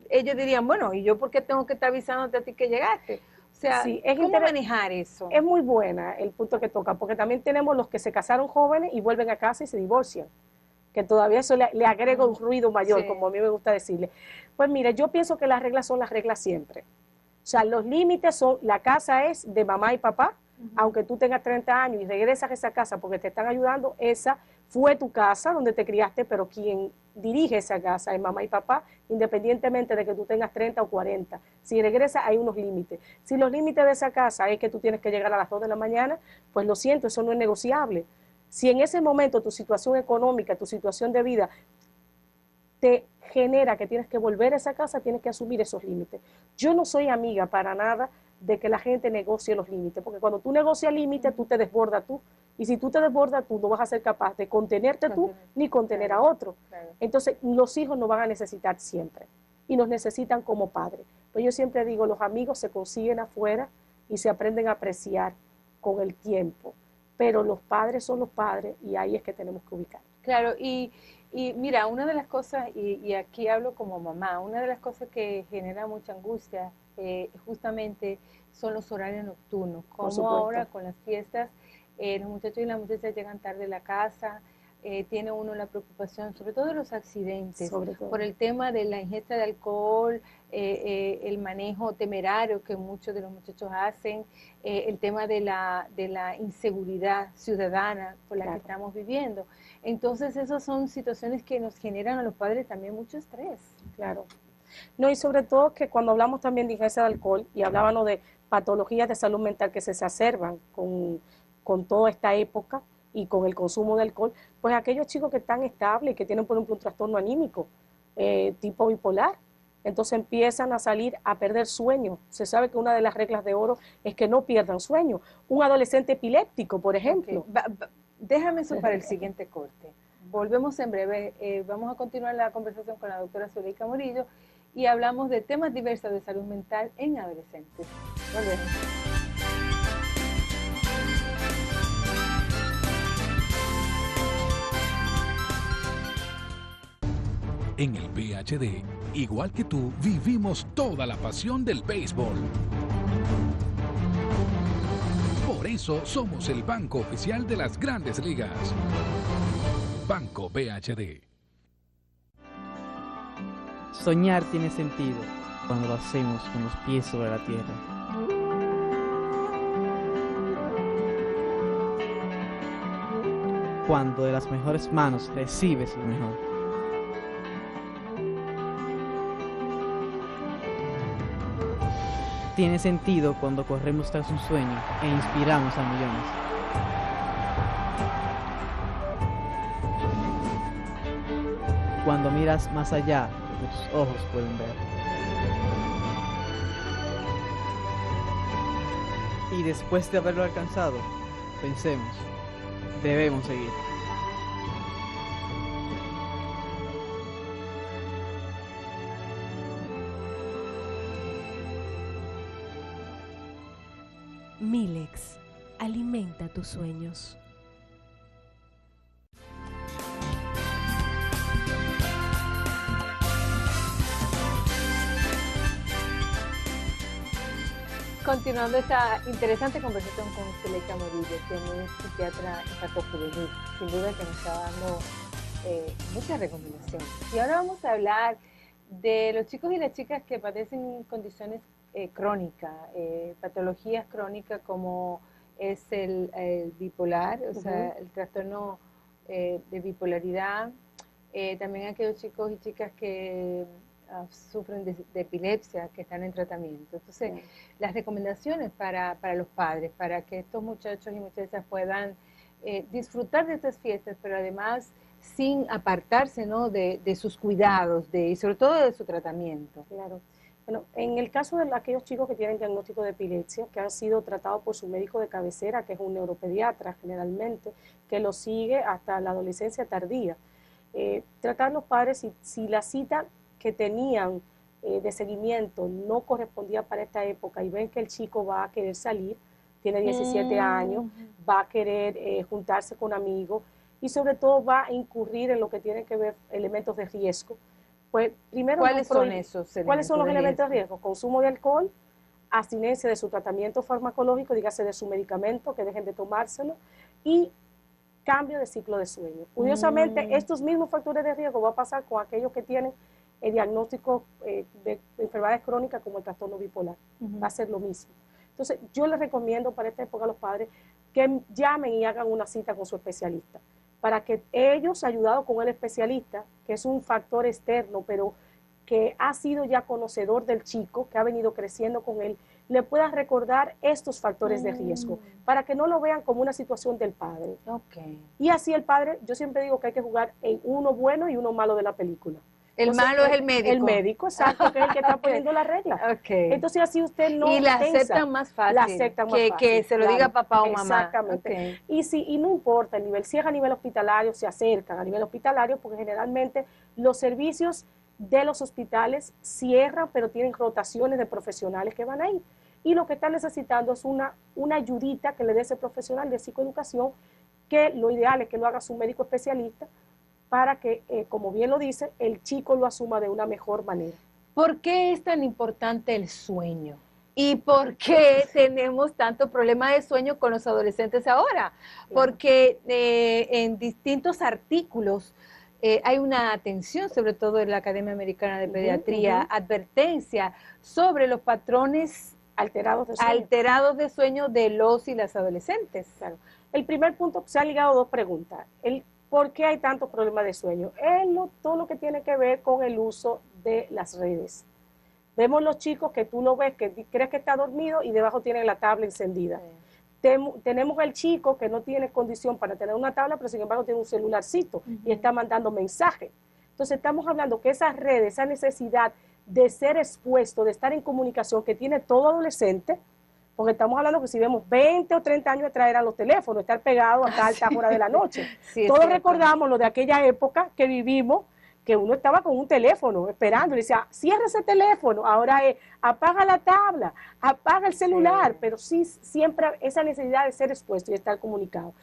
ellos dirían, bueno, ¿y yo por qué tengo que estar avisándote a ti que llegaste? O sea, sí, ¿cómo manejar eso? Es muy buena el punto que toca, porque también tenemos los que se casaron jóvenes y vuelven a casa y se divorcian, que todavía eso le agrega un ruido mayor, sí, como a mí me gusta decirle. Pues mire, yo pienso que las reglas son las reglas siempre. O sea, los límites son, la casa es de mamá y papá, aunque tú tengas 30 años y regresas a esa casa porque te están ayudando, esa fue tu casa donde te criaste, pero quien dirige esa casa es mamá y papá, independientemente de que tú tengas 30 o 40. Si regresas hay unos límites. Si los límites de esa casa es que tú tienes que llegar a las 2 de la mañana, pues lo siento, eso no es negociable. Si en ese momento tu situación económica, tu situación de vida te genera que tienes que volver a esa casa, tienes que asumir esos límites. Yo no soy amiga para nada de que la gente negocie los límites, porque cuando tú negocias límites, tú te desbordas tú, y si tú te desbordas tú, no vas a ser capaz de contenerte tú, ni contener a otro. Entonces, los hijos nos van a necesitar siempre, y nos necesitan como padres. Pero yo siempre digo, los amigos se consiguen afuera y se aprenden a apreciar con el tiempo, pero los padres son los padres, y ahí es que tenemos que ubicar. Claro, y mira, una de las cosas, y aquí hablo como mamá, una de las cosas que genera mucha angustia justamente son los horarios nocturnos, como ahora con las fiestas, los muchachos y las muchachas llegan tarde a la casa, tiene uno la preocupación, sobre todo de los accidentes, por el tema de la ingesta de alcohol, el manejo temerario que muchos de los muchachos hacen, el tema de la inseguridad ciudadana por la que estamos viviendo. Entonces, esas son situaciones que nos generan a los padres también mucho estrés. Claro. No, y sobre todo que cuando hablamos también de ingesta de alcohol y hablábamos de patologías de salud mental que se exacerban con toda esta época y con el consumo de alcohol, pues aquellos chicos que están estables y que tienen, por ejemplo, un trastorno anímico tipo bipolar, entonces empiezan a salir a perder sueño. Se sabe que una de las reglas de oro es que no pierdan sueño. Un adolescente epiléptico, por ejemplo. Déjame eso para el siguiente corte. Volvemos en breve. Vamos a continuar la conversación con la doctora Zuleika Morillo y hablamos de temas diversos de salud mental en adolescentes. Volvemos. En el BHD, igual que tú, vivimos toda la pasión del béisbol. Por eso somos el banco oficial de las Grandes Ligas. Banco BHD. Soñar tiene sentido cuando lo hacemos con los pies sobre la tierra. Cuando de las mejores manos recibes lo mejor. Tiene sentido cuando corremos tras un sueño e inspiramos a millones. Cuando miras más allá de lo que tus ojos pueden ver. Y después de haberlo alcanzado, pensemos, debemos seguir. Milex, alimenta tus sueños. Continuando esta interesante conversación con Zuleika Morillo, quien es psiquiatra infanto-juvenil, sin duda que nos está dando muchas recomendaciones. Y ahora vamos a hablar de los chicos y las chicas que padecen condiciones crónicas, patologías crónicas como es el bipolar, o sea, el trastorno de bipolaridad, también aquellos chicos y chicas que sufren de epilepsia, que están en tratamiento. Entonces, las recomendaciones para los padres, para que estos muchachos y muchachas puedan disfrutar de estas fiestas, pero además sin apartarse, ¿no?, de sus cuidados y sobre todo de su tratamiento. Claro. Bueno, en el caso de aquellos chicos que tienen diagnóstico de epilepsia, que han sido tratados por su médico de cabecera, que es un neuropediatra generalmente, que los sigue hasta la adolescencia tardía, tratar los padres si la cita que tenían de seguimiento no correspondía para esta época y ven que el chico va a querer salir, tiene 17 años, va a querer juntarse con amigos y sobre todo va a incurrir en lo que tiene que ver elementos de riesgo. Pues primero, ¿cuáles son esos elementos? ¿Cuáles son los elementos de riesgo? Consumo de alcohol, abstinencia de su tratamiento farmacológico, dígase de su medicamento, que dejen de tomárselo, y cambio de ciclo de sueño. Curiosamente, estos mismos factores de riesgo va a pasar con aquellos que tienen el diagnóstico de enfermedades crónicas como el trastorno bipolar. Va a ser lo mismo. Entonces, yo les recomiendo para esta época a los padres que llamen y hagan una cita con su especialista, para que ellos, ayudados con el especialista, que es un factor externo, pero que ha sido ya conocedor del chico, que ha venido creciendo con él, le puedan recordar estos factores de riesgo, para que no lo vean como una situación del padre. Y así el padre, yo siempre digo que hay que jugar en uno bueno y uno malo de la película. Entonces, malo es el médico. El médico, exacto, que es el que está poniendo la regla. Entonces así usted no y la tensa, aceptan más fácil. La aceptan más fácil, que se lo diga papá o mamá. Exactamente. Y no importa el nivel, si es a nivel hospitalario, se acercan a nivel hospitalario, porque generalmente los servicios de los hospitales cierran, pero tienen rotaciones de profesionales que van a ir. Y lo que están necesitando es una ayudita que le dé ese profesional de psicoeducación, que lo ideal es que lo haga su médico especialista, para que, como bien lo dice, el chico lo asuma de una mejor manera. ¿Por qué es tan importante el sueño? ¿Y por qué tenemos tanto problema de sueño con los adolescentes ahora? Porque en distintos artículos hay una atención, sobre todo en la Academia Americana de Pediatría, advertencia sobre los patrones alterados de sueño de los y las adolescentes. Claro. El primer punto, se han ligado dos preguntas. ¿Por qué hay tantos problemas de sueño? Todo lo que tiene que ver con el uso de las redes. Vemos los chicos que tú lo ves, que crees que está dormido y debajo tienen la tabla encendida. Tenemos el chico que no tiene condición para tener una tabla, pero sin embargo tiene un celularcito y está mandando mensajes. Entonces estamos hablando que esas redes, esa necesidad de ser expuesto, de estar en comunicación que tiene todo adolescente, porque estamos hablando que si vemos 20 o 30 años atrás eran los teléfonos, estar pegados hasta altas horas de la noche. Todos recordamos lo de aquella época que vivimos, que uno estaba con un teléfono esperando, y decía, cierra ese teléfono, ahora es, apaga la tabla, apaga el celular, pero sí siempre esa necesidad de ser expuesto y estar comunicado.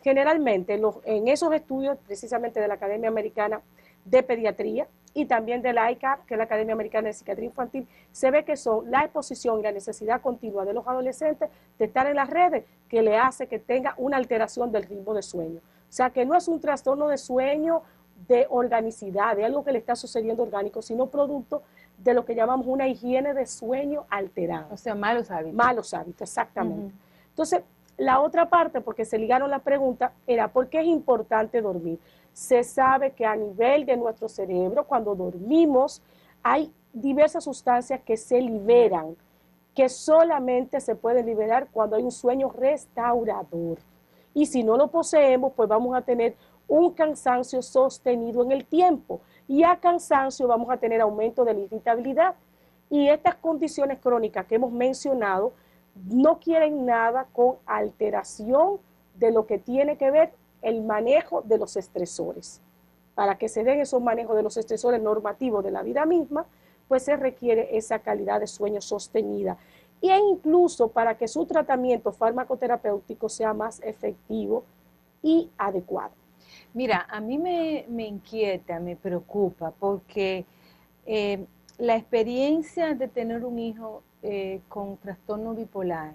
Generalmente en esos estudios, precisamente de la Academia Americana de Pediatría, y también de la ICAP, que es la Academia Americana de Psiquiatría Infantil, se ve que son la exposición y la necesidad continua de los adolescentes de estar en las redes que le hace que tenga una alteración del ritmo de sueño. O sea, que no es un trastorno de sueño de organicidad, de algo que le está sucediendo orgánico, sino producto de lo que llamamos una higiene de sueño alterada. O sea, malos hábitos. Malos hábitos, exactamente. Entonces, la otra parte, porque se ligaron la pregunta, era ¿por qué es importante dormir? Se sabe que a nivel de nuestro cerebro, cuando dormimos, hay diversas sustancias que se liberan, que solamente se pueden liberar cuando hay un sueño restaurador. Y si no lo poseemos, pues vamos a tener un cansancio sostenido en el tiempo. Y a cansancio vamos a tener aumento de la irritabilidad. Y estas condiciones crónicas que hemos mencionado no quieren nada con alteración de lo que tiene que ver el manejo de los estresores. Para que se den esos manejos de los estresores normativos de la vida misma, pues se requiere esa calidad de sueño sostenida. E incluso para que su tratamiento farmacoterapéutico sea más efectivo y adecuado. Mira, a mí me inquieta, me preocupa, porque la experiencia de tener un hijo con trastorno bipolar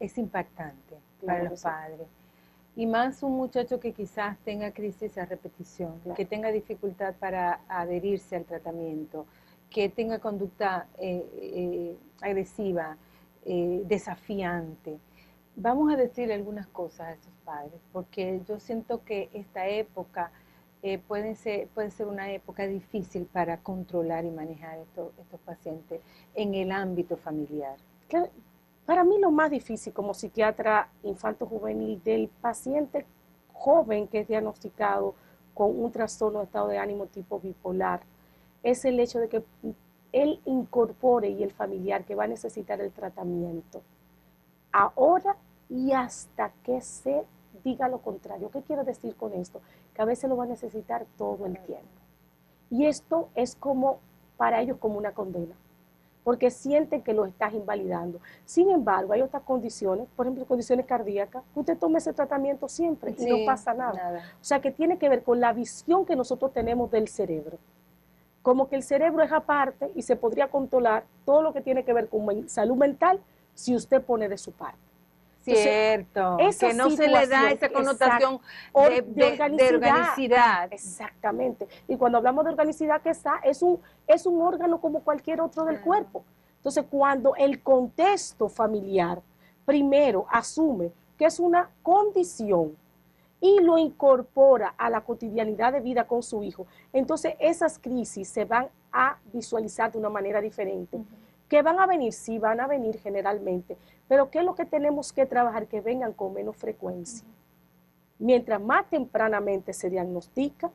es impactante para los padres. Y más un muchacho que quizás tenga crisis a repetición, que tenga dificultad para adherirse al tratamiento, que tenga conducta agresiva, desafiante. Vamos a decirle algunas cosas a estos padres, porque yo siento que esta época puede ser una época difícil para controlar y manejar estos pacientes en el ámbito familiar. Claro, para mí lo más difícil como psiquiatra infanto-juvenil del paciente joven que es diagnosticado con un trastorno de estado de ánimo tipo bipolar es el hecho de que él incorpore y el familiar que va a necesitar el tratamiento ahora y hasta que se diga lo contrario. ¿Qué quiero decir con esto? Que a veces lo va a necesitar todo el tiempo. Y esto es como, para ellos, como una condena, porque sienten que lo estás invalidando. Sin embargo, hay otras condiciones, por ejemplo, condiciones cardíacas, usted toma ese tratamiento siempre y no pasa nada. O sea, que tiene que ver con la visión que nosotros tenemos del cerebro. Como que el cerebro es aparte y se podría controlar todo lo que tiene que ver con salud mental si usted pone de su parte. Cierto, que no se le da esa connotación de organicidad. Exactamente. Y cuando hablamos de organicidad, que es un órgano como cualquier otro del cuerpo. Entonces, cuando el contexto familiar primero asume que es una condición y lo incorpora a la cotidianidad de vida con su hijo, entonces esas crisis se van a visualizar de una manera diferente. ¿Que van a venir? Sí, van a venir generalmente. Pero ¿qué es lo que tenemos que trabajar? Que vengan con menos frecuencia. Mientras más tempranamente se diagnostica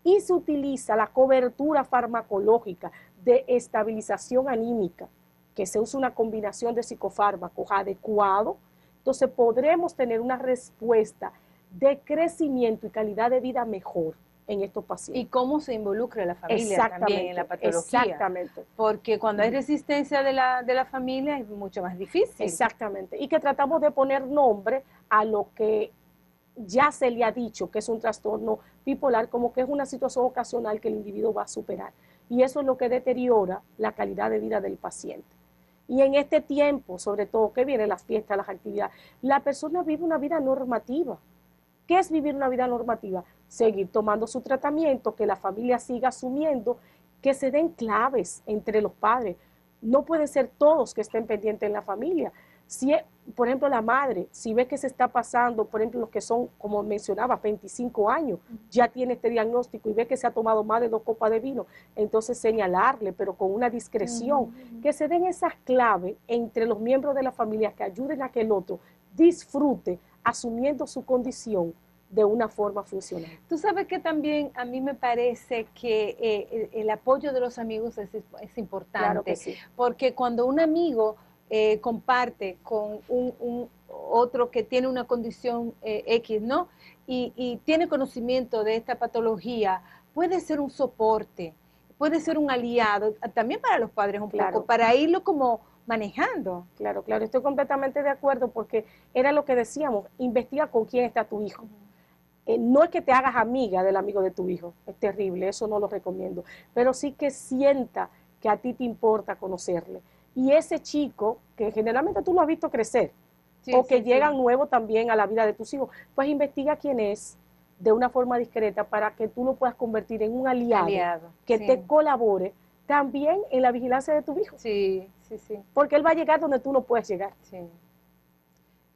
y se utiliza la cobertura farmacológica de estabilización anímica, que se usa una combinación de psicofármacos adecuado, entonces podremos tener una respuesta de crecimiento y calidad de vida mejor en estos pacientes. Y cómo se involucra la familia también en la patología. Exactamente. Porque cuando hay resistencia de la familia es mucho más difícil. Exactamente. Y que tratamos de poner nombre a lo que ya se le ha dicho que es un trastorno bipolar, como que es una situación ocasional que el individuo va a superar. Y eso es lo que deteriora la calidad de vida del paciente. Y en este tiempo, sobre todo, que vienen las fiestas, las actividades, la persona vive una vida normativa. ¿Qué es vivir una vida normativa? Seguir tomando su tratamiento, que la familia siga asumiendo, que se den claves entre los padres. No pueden ser todos que estén pendientes en la familia. Si, por ejemplo, la madre, si ve que se está pasando, por ejemplo, los que son, como mencionaba, 25 años, ya tiene este diagnóstico y ve que se ha tomado más de 2 copas de vino, entonces señalarle, pero con una discreción, que se den esas claves entre los miembros de la familia que ayuden a que el otro disfrute asumiendo su condición de una forma funcional. Tú sabes que también a mí me parece que el apoyo de los amigos es importante, claro que sí. Porque cuando un amigo comparte con un otro que tiene una condición X, ¿no? Y tiene conocimiento de esta patología, puede ser un soporte, puede ser un aliado, también para los padres un poco, para irlo como manejando. Claro, estoy completamente de acuerdo porque era lo que decíamos, investiga con quién está tu hijo. no es que te hagas amiga del amigo de tu hijo, es terrible, eso no lo recomiendo, pero sí que sienta que a ti te importa conocerle. Y ese chico, que generalmente tú lo has visto crecer, Sí, o que sí, llegan sí. nuevos también a la vida de tus hijos, pues investiga quién es de una forma discreta para que tú lo puedas convertir en un aliado, Aliado, que sí. te colabore también en la vigilancia de tu hijo, Sí, sí, sí, porque él va a llegar donde tú no puedes llegar. sí.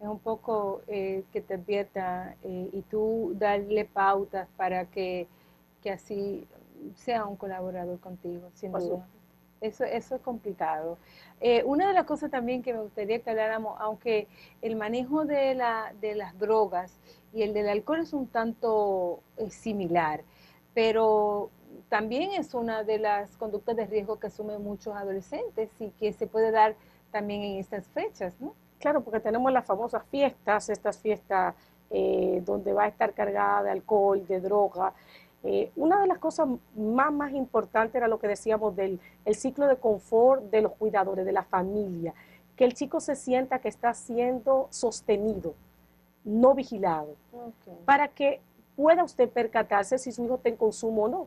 Es un poco que te advierta y tú darle pautas para que así sea un colaborador contigo, sin Por duda. supuesto. Eso es complicado. Una de las cosas también que me gustaría que habláramos, aunque el manejo de las drogas y el del alcohol es un tanto similar, pero también es una de las conductas de riesgo que asumen muchos adolescentes y que se puede dar también en estas fechas, ¿no? Claro, porque tenemos las famosas fiestas, estas fiestas donde va a estar cargada de alcohol, de droga. Una de las cosas más importantes era lo que decíamos del el ciclo de confort de los cuidadores, de la familia, que el chico se sienta que está siendo sostenido, no vigilado, Okay. para que pueda usted percatarse si su hijo está en consumo o no.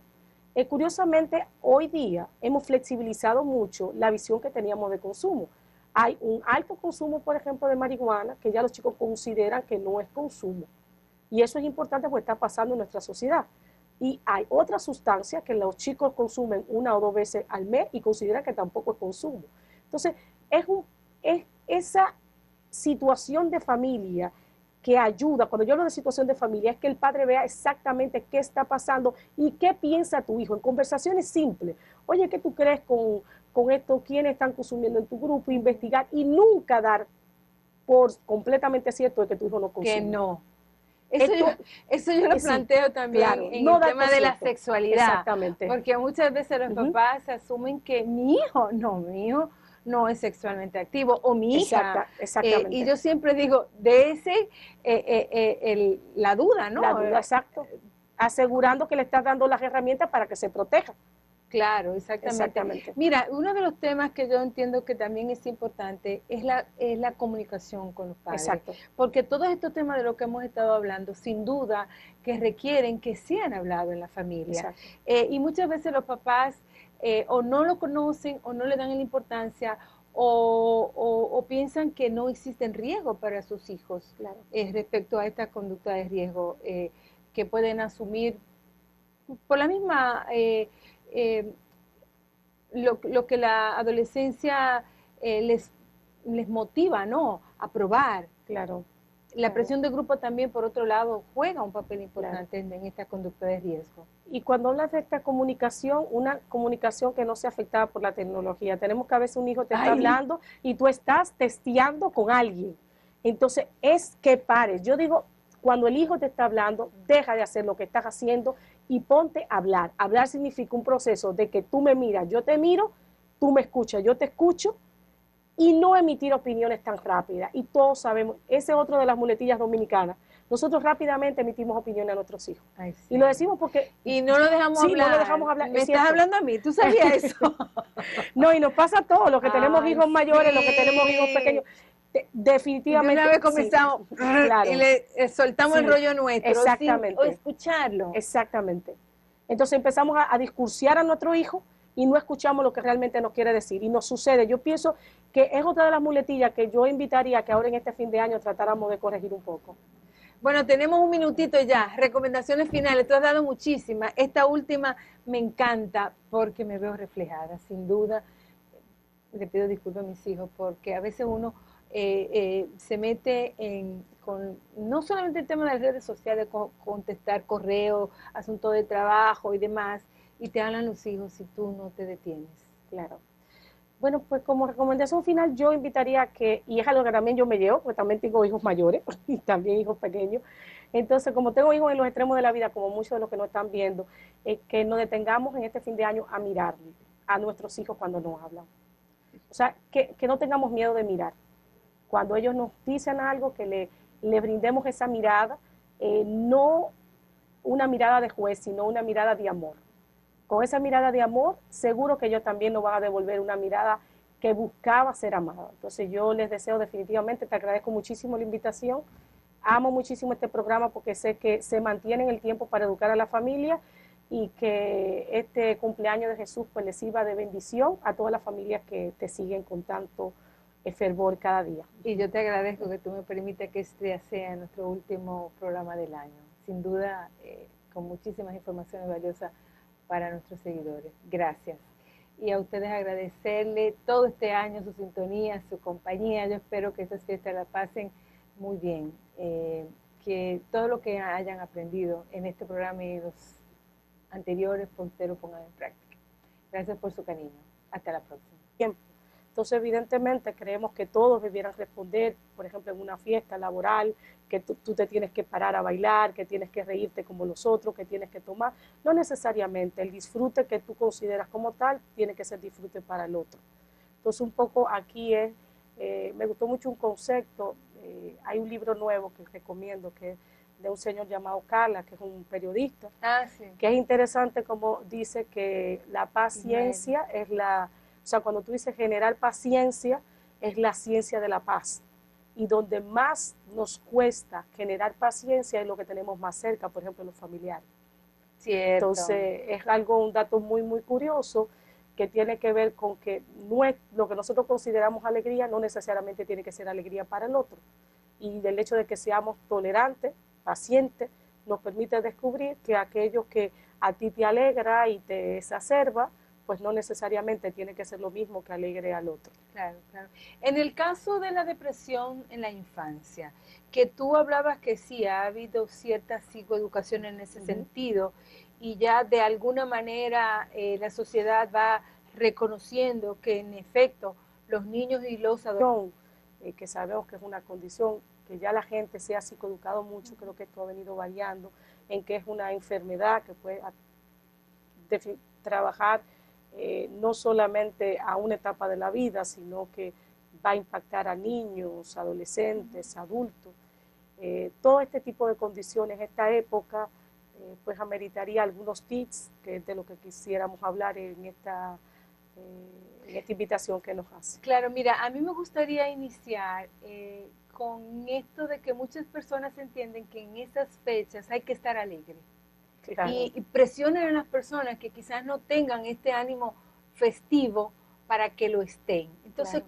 Curiosamente, hoy día hemos flexibilizado mucho la visión que teníamos de consumo. Hay un alto consumo, por ejemplo, de marihuana, que ya los chicos consideran que no es consumo. Y eso es importante porque está pasando en nuestra sociedad. Y hay otras sustancias que los chicos consumen 1 o 2 veces al mes y consideran que tampoco es consumo. Entonces, es esa situación de familia que ayuda. Cuando yo hablo de situación de familia, es que el padre vea exactamente qué está pasando y qué piensa tu hijo en conversaciones simples. Oye, ¿qué tú crees con esto? ¿Quiénes están consumiendo en tu grupo? Investigar y nunca dar por completamente cierto de que tu hijo no consume. Que no. Eso yo lo planteo sí, también claro, en no el dar tema por de la cierto. sexualidad. Exactamente. Porque muchas veces los papás asumen que mi hijo no es sexualmente activo o mi hija. Exactamente. Y yo siempre digo, de ese, la duda, ¿no? La duda, exacto. Asegurando que le estás dando las herramientas para que se proteja. Claro, exactamente. Mira, uno de los temas que yo entiendo que también es importante es la comunicación con los padres. Exacto. Porque todos estos temas de los que hemos estado hablando, sin duda, que requieren que sean hablados en la familia. Y muchas veces los papás o no lo conocen o no le dan la importancia o piensan que no existen riesgos para sus hijos respecto a esta conducta de riesgo que pueden asumir por la misma... lo que la adolescencia les motiva, ¿no? A probar. Claro. La presión de grupo también, por otro lado, juega un papel importante en esta conducta de riesgo. Y cuando hablas de esta comunicación, una comunicación que no sea afectada por la tecnología. Tenemos que a veces un hijo te está hablando y tú estás testeando con alguien. Entonces, es que pares. Yo digo, cuando el hijo te está hablando, deja de hacer lo que estás haciendo y ponte a hablar. Hablar significa un proceso de que tú me miras, yo te miro, tú me escuchas, yo te escucho, y no emitir opiniones tan rápidas. Y todos sabemos, ese es otro de las muletillas dominicanas. Nosotros rápidamente emitimos opiniones a nuestros hijos. Ay, sí. Y lo decimos porque... Y no lo dejamos hablar. No lo dejamos hablar. Me estás hablando a mí, ¿tú sabías eso? No, y nos pasa a todos, los que tenemos hijos mayores, los que tenemos hijos pequeños. Definitivamente. De una vez comenzamos y le soltamos el rollo nuestro. Exactamente. Sin escucharlo. Exactamente. Entonces empezamos a discursiar a nuestro hijo y no escuchamos lo que realmente nos quiere decir. Y nos sucede. Yo pienso que es otra de las muletillas que yo invitaría a que ahora en este fin de año tratáramos de corregir un poco. Bueno, tenemos un minutito ya. Recomendaciones finales. Tú has dado muchísimas. Esta última me encanta porque me veo reflejada, sin duda. Le pido disculpas a mis hijos porque a veces uno se mete con no solamente el tema de las redes sociales, contestar correos, asuntos de trabajo y demás, y te hablan los hijos si tú no te detienes. Claro. Bueno, pues como recomendación final yo invitaría a que, y es algo que también yo me llevo, porque también tengo hijos mayores y también hijos pequeños, entonces como tengo hijos en los extremos de la vida, como muchos de los que nos están viendo, que nos detengamos en este fin de año a mirarle a nuestros hijos cuando nos hablan. O sea, que no tengamos miedo de mirar. Cuando ellos nos dicen algo, que le brindemos esa mirada, no una mirada de juez, sino una mirada de amor. Con esa mirada de amor, seguro que ellos también nos van a devolver una mirada que buscaba ser amada. Entonces yo les deseo definitivamente, te agradezco muchísimo la invitación amo muchísimo este programa porque sé que se mantiene en el tiempo para educar a la familia y que este cumpleaños de Jesús pues les sirva de bendición a todas las familias que te siguen con tanto fervor cada día. Y yo te agradezco que tú me permitas que este sea nuestro último programa del año. Sin duda, con muchísimas informaciones valiosas para nuestros seguidores. Gracias. Y a ustedes agradecerle todo este año su sintonía, su compañía. Yo espero que estas fiestas la pasen muy bien. Que todo lo que hayan aprendido en este programa y en los anteriores, pues ustedes lo pongan en práctica. Gracias por su cariño. Hasta la próxima. Bien. Entonces, evidentemente, creemos que todos debieran responder, por ejemplo, en una fiesta laboral, que tú te tienes que parar a bailar, que tienes que reírte como los otros, que tienes que tomar. No necesariamente, el disfrute que tú consideras como tal tiene que ser disfrute para el otro. Entonces, un poco aquí me gustó mucho un concepto, hay un libro nuevo que recomiendo, que es de un señor llamado Carla, que es un periodista, Sí. que es interesante como dice que la paciencia es o sea, cuando tú dices generar paciencia, es la ciencia de la paz. Y donde más nos cuesta generar paciencia es lo que tenemos más cerca, por ejemplo, los familiares. Cierto. Entonces, es un dato muy, muy curioso que tiene que ver con que lo que nosotros consideramos alegría no necesariamente tiene que ser alegría para el otro. Y el hecho de que seamos tolerantes, pacientes, nos permite descubrir que aquello que a ti te alegra y te exacerba, pues no necesariamente tiene que ser lo mismo que alegre al otro. Claro, claro. En el caso de la depresión en la infancia, que tú hablabas que sí, ha habido cierta psicoeducación en ese sentido, y ya de alguna manera la sociedad va reconociendo que en efecto los niños y los adolescentes, que sabemos que es una condición, que ya la gente se ha psicoeducado mucho, creo que esto ha venido variando, en que es una enfermedad que puede trabajar no solamente a una etapa de la vida, sino que va a impactar a niños, adolescentes, adultos. Todo este tipo de condiciones, esta época, pues ameritaría algunos tips, que es de lo que quisiéramos hablar en esta invitación que nos hace. Claro, mira, a mí me gustaría iniciar con esto de que muchas personas entienden que en esas fechas hay que estar alegre. Claro. Y presionan a las personas que quizás no tengan este ánimo festivo para que lo estén. Entonces,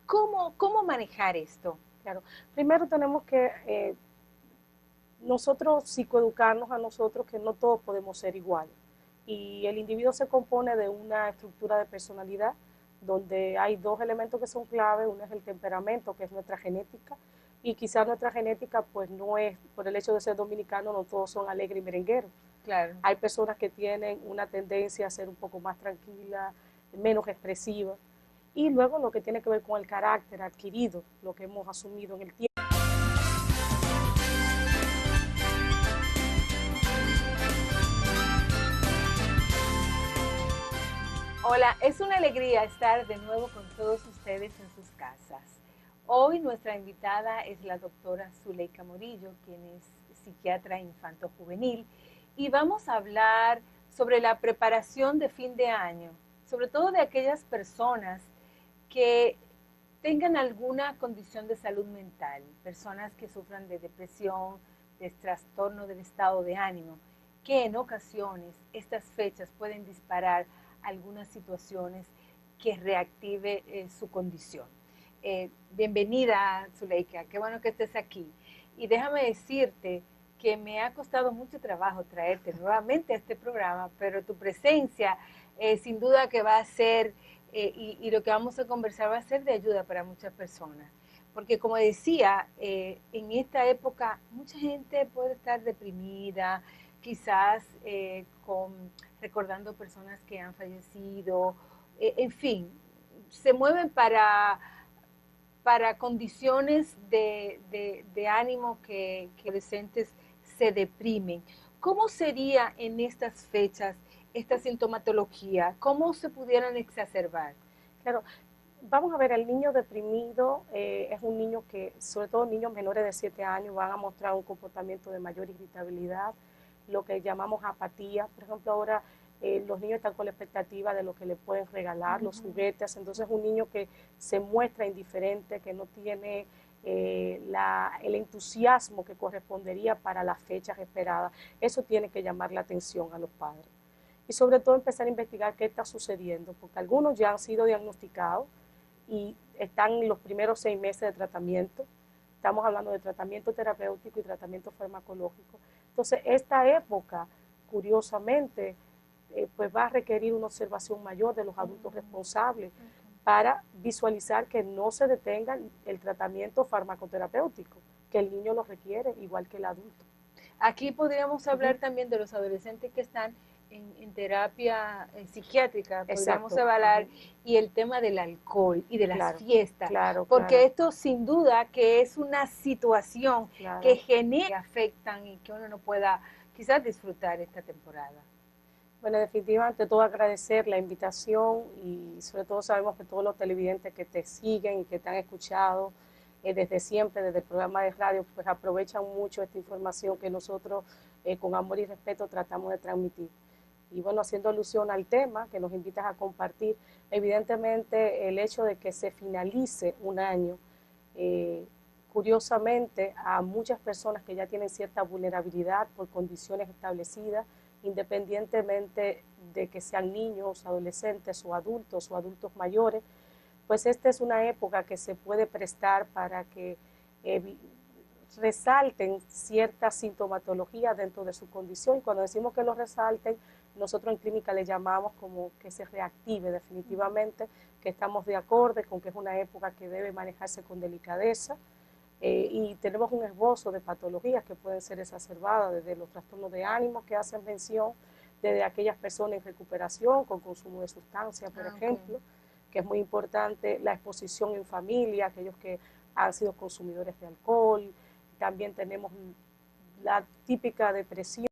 claro. ¿Cómo manejar esto? Claro, primero tenemos que nosotros psicoeducarnos a nosotros que no todos podemos ser iguales. Y el individuo se compone de una estructura de personalidad donde hay dos elementos que son clave. Uno es el temperamento, que es nuestra genética, y quizás nuestra genética pues no es, por el hecho de ser dominicano, no todos son alegres y merengueros. Claro. Hay personas que tienen una tendencia a ser un poco más tranquila, menos expresiva, y luego lo que tiene que ver con el carácter adquirido, lo que hemos asumido en el tiempo. Hola, es una alegría estar de nuevo con todos ustedes en sus casas. Hoy nuestra invitada es la doctora Zuleika Morillo, quien es psiquiatra infanto-juvenil, y vamos a hablar sobre la preparación de fin de año, sobre todo de aquellas personas que tengan alguna condición de salud mental, personas que sufran de depresión, de trastorno del estado de ánimo, que en ocasiones estas fechas pueden disparar algunas situaciones que reactive su condición. Bienvenida, Zuleika, qué bueno que estés aquí. Y déjame decirte que me ha costado mucho trabajo traerte nuevamente a este programa, pero tu presencia sin duda que va a ser, y lo que vamos a conversar va a ser de ayuda para muchas personas. Porque como decía, en esta época mucha gente puede estar deprimida, quizás recordando personas que han fallecido, en fin, se mueven para condiciones de ánimo que adolescentes se deprimen. ¿Cómo sería en estas fechas esta sintomatología? ¿Cómo se pudieran exacerbar? Claro, vamos a ver, el niño deprimido es un niño que, sobre todo niños menores de 7 años, van a mostrar un comportamiento de mayor irritabilidad, lo que llamamos apatía. Por ejemplo, ahora los niños están con la expectativa de lo que le pueden regalar, los juguetes. Entonces, un niño que se muestra indiferente, que no tiene el entusiasmo que correspondería para las fechas esperadas. Eso tiene que llamar la atención a los padres. Y sobre todo empezar a investigar qué está sucediendo, porque algunos ya han sido diagnosticados y están en los primeros 6 meses de tratamiento. Estamos hablando de tratamiento terapéutico y tratamiento farmacológico. Entonces, esta época, curiosamente, pues va a requerir una observación mayor de los adultos responsables para visualizar que no se detenga el tratamiento farmacoterapéutico, que el niño lo requiere igual que el adulto. Aquí podríamos hablar también de los adolescentes que están en terapia psiquiátrica, podríamos hablar, y el tema del alcohol y de las fiestas, porque esto sin duda que es una situación que genera, afectan y que uno no pueda quizás disfrutar esta temporada. Bueno, definitivamente todo agradecer la invitación y sobre todo sabemos que todos los televidentes que te siguen y que te han escuchado desde siempre, desde el programa de radio, pues aprovechan mucho esta información que nosotros con amor y respeto tratamos de transmitir. Y bueno, haciendo alusión al tema que nos invitas a compartir, evidentemente el hecho de que se finalice un año, curiosamente a muchas personas que ya tienen cierta vulnerabilidad por condiciones establecidas, independientemente de que sean niños, adolescentes o adultos mayores, pues esta es una época que se puede prestar para que resalten ciertas sintomatologías dentro de su condición. Y cuando decimos que lo resalten, nosotros en clínica le llamamos como que se reactive definitivamente, que estamos de acuerdo con que es una época que debe manejarse con delicadeza, y tenemos un esbozo de patologías que pueden ser exacerbadas, desde los trastornos de ánimo que hacen mención, desde aquellas personas en recuperación con consumo de sustancias, por ejemplo, que es muy importante, la exposición en familia, aquellos que han sido consumidores de alcohol. También tenemos la típica depresión